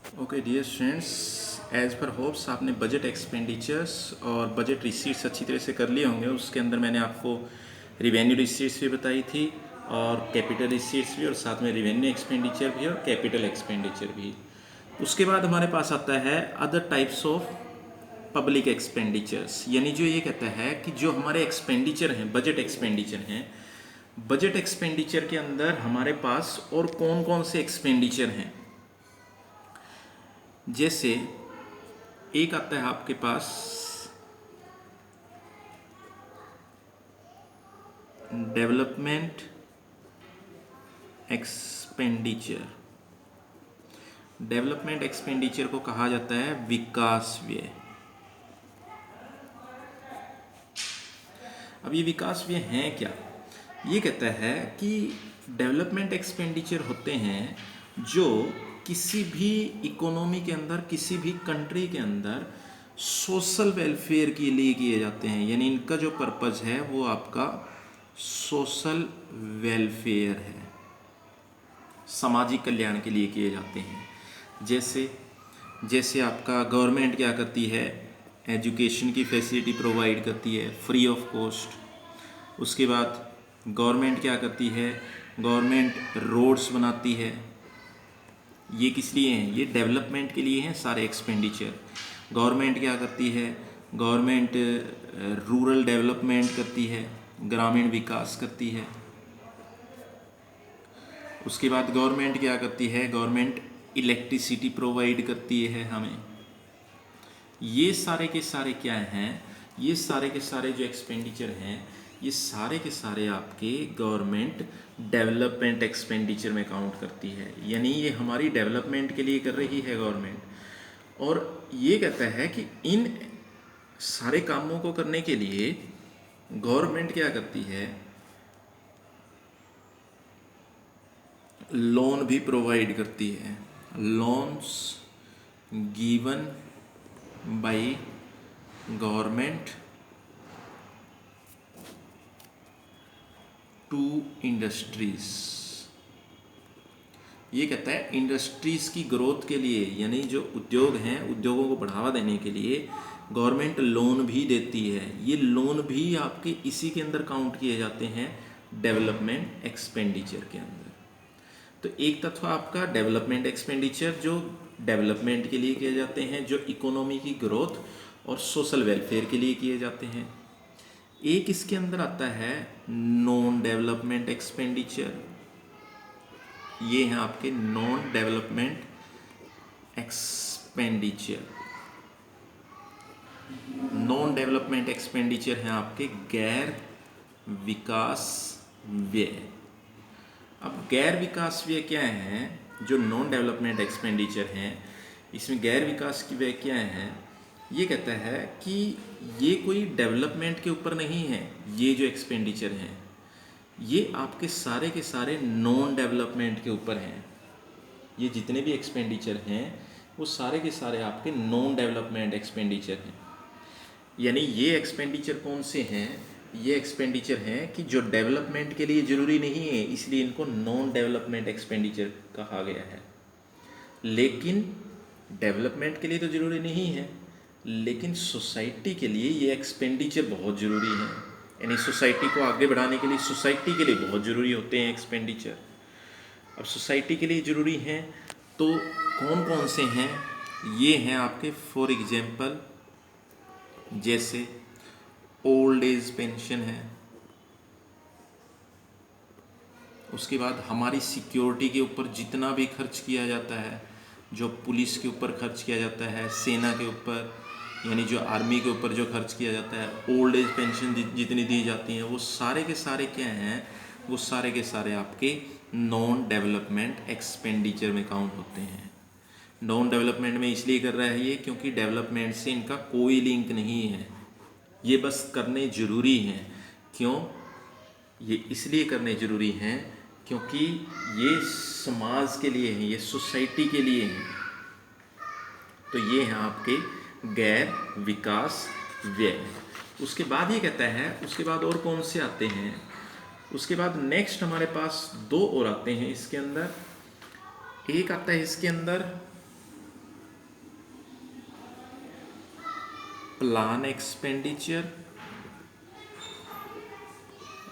Okay dear students, as per hopes आपने budget expenditures और budget receipts अच्छी तरह से कर लिए होंगे। उसके अंदर मैंने आपको रिवेन्यू रिसीट्स भी बताई थी और कैपिटल रिसीट्स भी, और साथ में रिवेन्यू एक्सपेंडिचर भी और कैपिटल एक्सपेंडिचर भी। उसके बाद हमारे पास आता है other types of public expenditures, यानी जो ये कहता है कि जो हमारे एक्सपेंडिचर हैं, बजट एक्सपेंडिचर हैं, बजट एक्सपेंडिचर के अंदर हमारे पास और कौन कौन से एक्सपेंडिचर हैं। जैसे एक आता है आपके पास डेवलपमेंट एक्सपेंडिचर। डेवलपमेंट एक्सपेंडिचर को कहा जाता है विकास व्यय। अब ये विकास व्यय हैं क्या? ये कहता है कि डेवलपमेंट एक्सपेंडिचर होते हैं जो किसी भी इकोनॉमी के अंदर, किसी भी कंट्री के अंदर सोशल वेलफेयर के लिए किए जाते हैं, यानी इनका जो पर्पज़ है वो आपका सोशल वेलफेयर है, सामाजिक कल्याण के लिए किए जाते हैं। जैसे जैसे आपका गवर्नमेंट क्या करती है, एजुकेशन की फैसिलिटी प्रोवाइड करती है फ्री ऑफ कॉस्ट। उसके बाद गवर्नमेंट क्या करती है, गवर्नमेंट रोड्स बनाती है। ये किस लिए हैं? ये डेवलपमेंट के लिए हैं सारे एक्सपेंडिचर। गवर्नमेंट क्या करती है, गवर्नमेंट रूरल डेवलपमेंट करती है, ग्रामीण विकास करती है। उसके बाद गवर्नमेंट क्या करती है, गवर्नमेंट इलेक्ट्रिसिटी प्रोवाइड करती है हमें। ये सारे के सारे क्या हैं, ये सारे के सारे जो एक्सपेंडिचर हैं, ये सारे के सारे आपके गवर्नमेंट डेवलपमेंट एक्सपेंडिचर में काउंट करती है, यानी ये हमारी डेवलपमेंट के लिए कर रही है गवर्नमेंट। और ये कहता है कि इन सारे कामों को करने के लिए गवर्नमेंट क्या करती है, लोन भी प्रोवाइड करती है। Loans given by government to industries. ये कहता है इंडस्ट्रीज की ग्रोथ के लिए, यानी जो उद्योग हैं, उद्योगों को बढ़ावा देने के लिए गवर्नमेंट लोन भी देती है। ये लोन भी आपके इसी के अंदर काउंट किए जाते हैं, डेवलपमेंट एक्सपेंडिचर के अंदर। तो एक तत्व आपका डेवलपमेंट एक्सपेंडिचर जो डेवलपमेंट के लिए किए जाते हैं, जो इकोनॉमी की ग्रोथ और सोशल वेलफेयर के लिए किए जाते हैं। एक इसके अंदर आता है नॉन डेवलपमेंट एक्सपेंडिचर। ये हैं आपके non development expenditure. Non development expenditure हैं आपके गैर विकास व्यय। अब गैर विकास व्यय क्या हैं? जो नॉन डेवलपमेंट एक्सपेंडिचर हैं, इसमें गैर विकास की व्यय क्या हैं? ये कहता है कि ये कोई डेवलपमेंट के ऊपर नहीं है। ये जो एक्सपेंडिचर हैं ये आपके सारे के सारे नॉन डेवलपमेंट के ऊपर हैं। ये जितने भी एक्सपेंडिचर हैं वो सारे के सारे आपके नॉन डेवलपमेंट एक्सपेंडिचर हैं। यानी ये एक्सपेंडिचर कौन से हैं? ये एक्सपेंडिचर हैं कि जो डेवलपमेंट के लिए ज़रूरी नहीं है, इसलिए इनको नॉन डेवलपमेंट एक्सपेंडिचर कहा गया है। लेकिन डेवलपमेंट के लिए तो ज़रूरी नहीं है, लेकिन सोसाइटी के लिए ये एक्सपेंडिचर बहुत ज़रूरी है। यानी सोसाइटी को आगे बढ़ाने के लिए, सोसाइटी के लिए बहुत ज़रूरी होते हैं एक्सपेंडिचर। अब सोसाइटी के लिए ज़रूरी हैं तो कौन कौन से हैं? ये हैं आपके फॉर एग्जांपल जैसे ओल्ड एज पेंशन है। उसके बाद हमारी सिक्योरिटी के ऊपर जितना भी खर्च किया जाता है, जो पुलिस के ऊपर खर्च किया जाता है, सेना के ऊपर यानी जो आर्मी के ऊपर जो खर्च किया जाता है, ओल्ड एज पेंशन जितनी दी जाती हैं, वो सारे के सारे क्या हैं? वो सारे के सारे आपके नॉन डेवलपमेंट एक्सपेंडिचर में काउंट होते हैं। नॉन डेवलपमेंट में इसलिए कर रहा है ये क्योंकि डेवलपमेंट से इनका कोई लिंक नहीं है, ये बस करने ज़रूरी हैं। क्यों? ये इसलिए करने ज़रूरी हैं क्योंकि ये समाज के लिए हैं, ये सोसाइटी के लिए हैं। तो ये हैं आपके गैर विकास व्यय। उसके बाद ये कहता है, उसके बाद और कौन से आते हैं? उसके बाद नेक्स्ट हमारे पास दो और आते हैं इसके अंदर। एक आता है इसके अंदर प्लान एक्सपेंडिचर,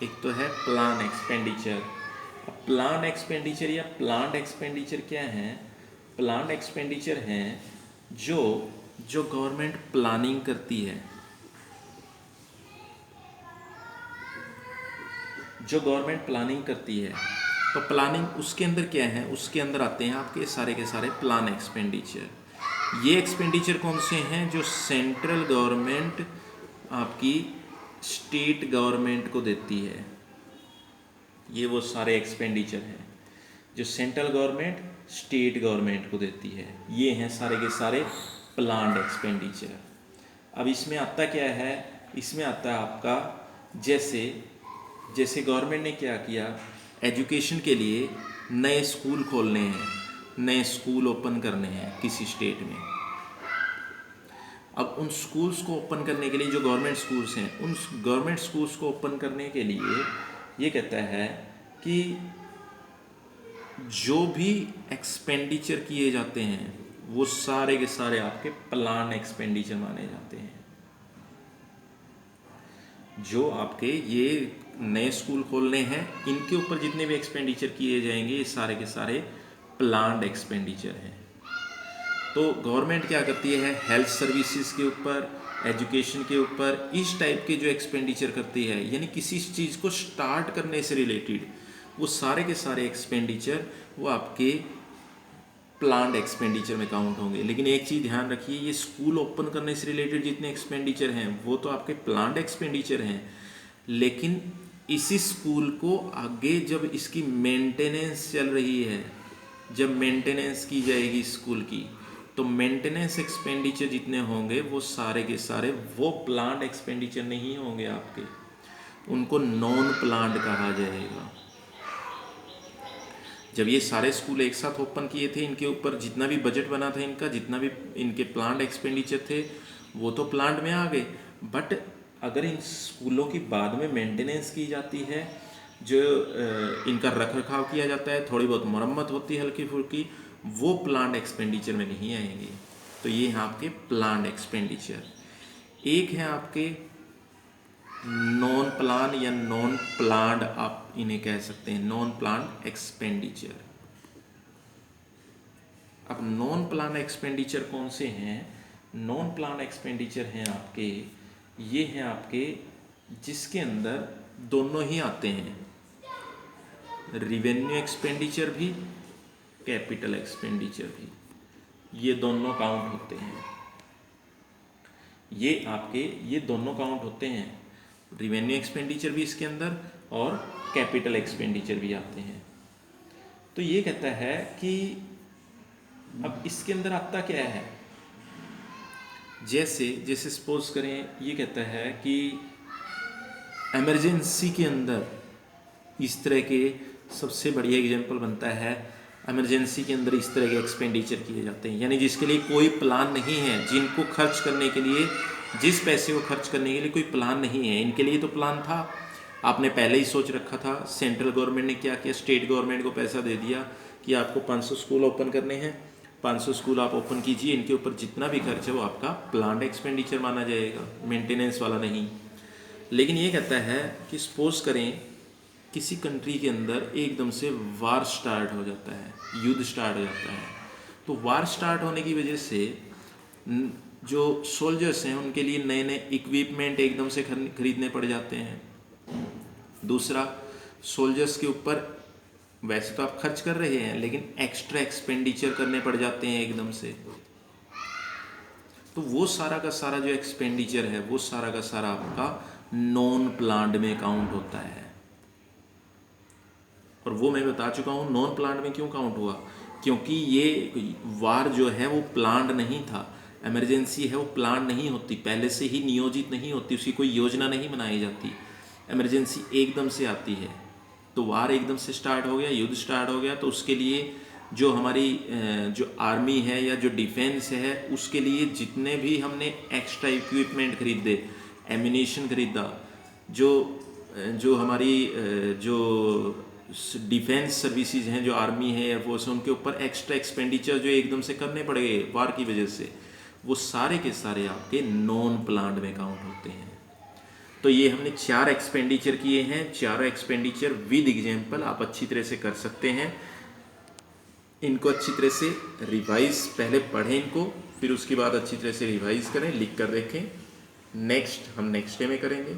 एक तो है प्लान एक्सपेंडिचर। प्लान एक्सपेंडिचर या प्लान्ड एक्सपेंडिचर क्या है? प्लान्ड एक्सपेंडिचर हैं जो जो गवर्नमेंट प्लानिंग करती है, जो गवर्नमेंट प्लानिंग करती है। तो प्लानिंग उसके अंदर क्या है? उसके अंदर आते हैं आपके सारे के सारे प्लान एक्सपेंडिचर। ये एक्सपेंडिचर कौन से हैं? जो सेंट्रल गवर्नमेंट आपकी स्टेट गवर्नमेंट को देती है। ये वो सारे एक्सपेंडिचर हैं जो सेंट्रल गवर्नमेंट स्टेट गवर्नमेंट को देती है। ये हैं सारे के सारे प्लान्ड एक्सपेंडिचर। अब इसमें आता क्या है? इसमें आता है आपका जैसे गवर्नमेंट ने क्या किया, एजुकेशन के लिए नए स्कूल खोलने हैं, नए स्कूल ओपन करने हैं किसी स्टेट में। अब उन स्कूल्स को ओपन करने के लिए जो गवर्नमेंट स्कूल्स हैं, उन गवर्नमेंट स्कूल्स को ओपन करने के लिए ये कहता है कि जो भी एक्सपेंडिचर किए जाते हैं वो सारे के सारे आपके प्लान एक्सपेंडिचर माने जाते हैं। जो आपके ये नए स्कूल खोलने हैं, इनके ऊपर जितने भी एक्सपेंडिचर किए जाएंगे ये सारे के सारे प्लान्ड एक्सपेंडिचर हैं। तो गवर्नमेंट क्या करती है? हेल्थ सर्विसेज के ऊपर, एजुकेशन के ऊपर, इस टाइप के जो एक्सपेंडिचर करती है, यानी किसी चीज़ को स्टार्ट करने से रिलेटेड वो सारे के सारे एक्सपेंडिचर वो आपके प्लान्ड एक्सपेंडिचर में काउंट होंगे। लेकिन एक चीज़ ध्यान रखिए, ये स्कूल ओपन करने से रिलेटेड जितने एक्सपेंडिचर हैं वो तो आपके प्लान्ड एक्सपेंडिचर हैं, लेकिन इसी स्कूल को आगे जब इसकी मेंटेनेंस चल रही है, जब मेंटेनेंस की जाएगी स्कूल की, तो मेंटेनेंस एक्सपेंडिचर जितने होंगे वो सारे के सारे वो प्लान्ड एक्सपेंडिचर नहीं होंगे आपके, उनको नॉन प्लान्ड कहा जाएगा। जब ये सारे स्कूल एक साथ ओपन किए थे, इनके ऊपर जितना भी बजट बना था इनका, जितना भी इनके प्लान्ड एक्सपेंडिचर थे वो तो प्लान्ड में आ गए। बट अगर इन स्कूलों की बाद में मेंटेनेंस की जाती है, जो इनका रख रखाव किया जाता है, थोड़ी बहुत मरम्मत होती है हल्की फुल्की, वो प्लान्ड एक्सपेंडिचर में नहीं आएंगे। तो ये हैं आपके प्लान्ड एक्सपेंडिचर। एक है आपके नॉन प्लान या नॉन प्लान्ड, आप इन्हें कह सकते हैं नॉन प्लान्ड एक्सपेंडिचर। अब नॉन प्लान एक्सपेंडिचर कौन से हैं? नॉन प्लान एक्सपेंडिचर हैं आपके, ये हैं आपके जिसके अंदर दोनों ही आते हैं, रिवेन्यू एक्सपेंडिचर भी, कैपिटल एक्सपेंडिचर भी, ये दोनों काउंट होते हैं। ये आपके ये दोनों काउंट होते हैं, रिवेन्यू एक्सपेंडिचर भी इसके अंदर और कैपिटल एक्सपेंडिचर भी आते हैं। तो ये कहता है कि अब इसके अंदर आता क्या है? जैसे सपोज करें, ये कहता है कि इमरजेंसी के अंदर इस तरह के, सबसे बढ़िया एग्जांपल बनता है, इमरजेंसी के अंदर इस तरह के एक्सपेंडिचर किए जाते हैं, यानी जिसके लिए कोई प्लान नहीं है, जिनको खर्च करने के लिए, जिस पैसे को खर्च करने के लिए कोई प्लान नहीं है। इनके लिए तो प्लान था, आपने पहले ही सोच रखा था। सेंट्रल गवर्नमेंट ने क्या किया? स्टेट गवर्नमेंट को पैसा दे दिया कि आपको 500 स्कूल ओपन करने हैं, 500 स्कूल आप ओपन कीजिए, इनके ऊपर जितना भी खर्च है वो आपका प्लान्ड एक्सपेंडिचर माना जाएगा, मेंटेनेंस वाला नहीं। लेकिन ये कहता है कि सपोज करें किसी कंट्री के अंदर एकदम से वार स्टार्ट हो जाता है, युद्ध स्टार्ट हो जाता है, तो वार स्टार्ट होने की वजह से जो सोल्जर्स हैं उनके लिए नए नए इक्विपमेंट एकदम से खरीदने पड़ जाते हैं। दूसरा, सोल्जर्स के ऊपर वैसे तो आप खर्च कर रहे हैं, लेकिन एक्स्ट्रा एक्सपेंडिचर करने पड़ जाते हैं एकदम से। तो वो सारा का सारा जो एक्सपेंडिचर है वो सारा का सारा आपका नॉन प्लान्ड में काउंट होता है। और वो मैं बता चुका हूँ नॉन प्लान्ड में क्यों काउंट हुआ, क्योंकि ये वार जो है वो प्लान्ड नहीं था। इमरजेंसी है वो प्लान नहीं होती, पहले से ही नियोजित नहीं होती, उसकी कोई योजना नहीं बनाई जाती। इमरजेंसी एकदम से आती है, तो वार एकदम से स्टार्ट हो गया, युद्ध स्टार्ट हो गया, तो उसके लिए जो हमारी जो आर्मी है या जो डिफेंस है, उसके लिए जितने भी हमने एक्स्ट्रा इक्विपमेंट खरीदे, एम्यूनेशन खरीदा, जो हमारी जो डिफेंस सर्विसेज हैं, जो आर्मी है, एयरफोर्स है, उनके ऊपर एक्स्ट्रा एक्सपेंडिचर जो एकदम से करने पड़ गए वार की वजह से, वो सारे के सारे आपके नॉन प्लान्ड में काउंट होते हैं। तो ये हमने 4 एक्सपेंडिचर किए हैं, चारों एक्सपेंडिचर विद एग्जाम्पल आप अच्छी तरह से कर सकते हैं। इनको अच्छी तरह से रिवाइज पहले पढ़ें इनको, फिर उसके बाद अच्छी तरह से रिवाइज करें, लिख कर देखें। नेक्स्ट हम नेक्स्ट डे में करेंगे।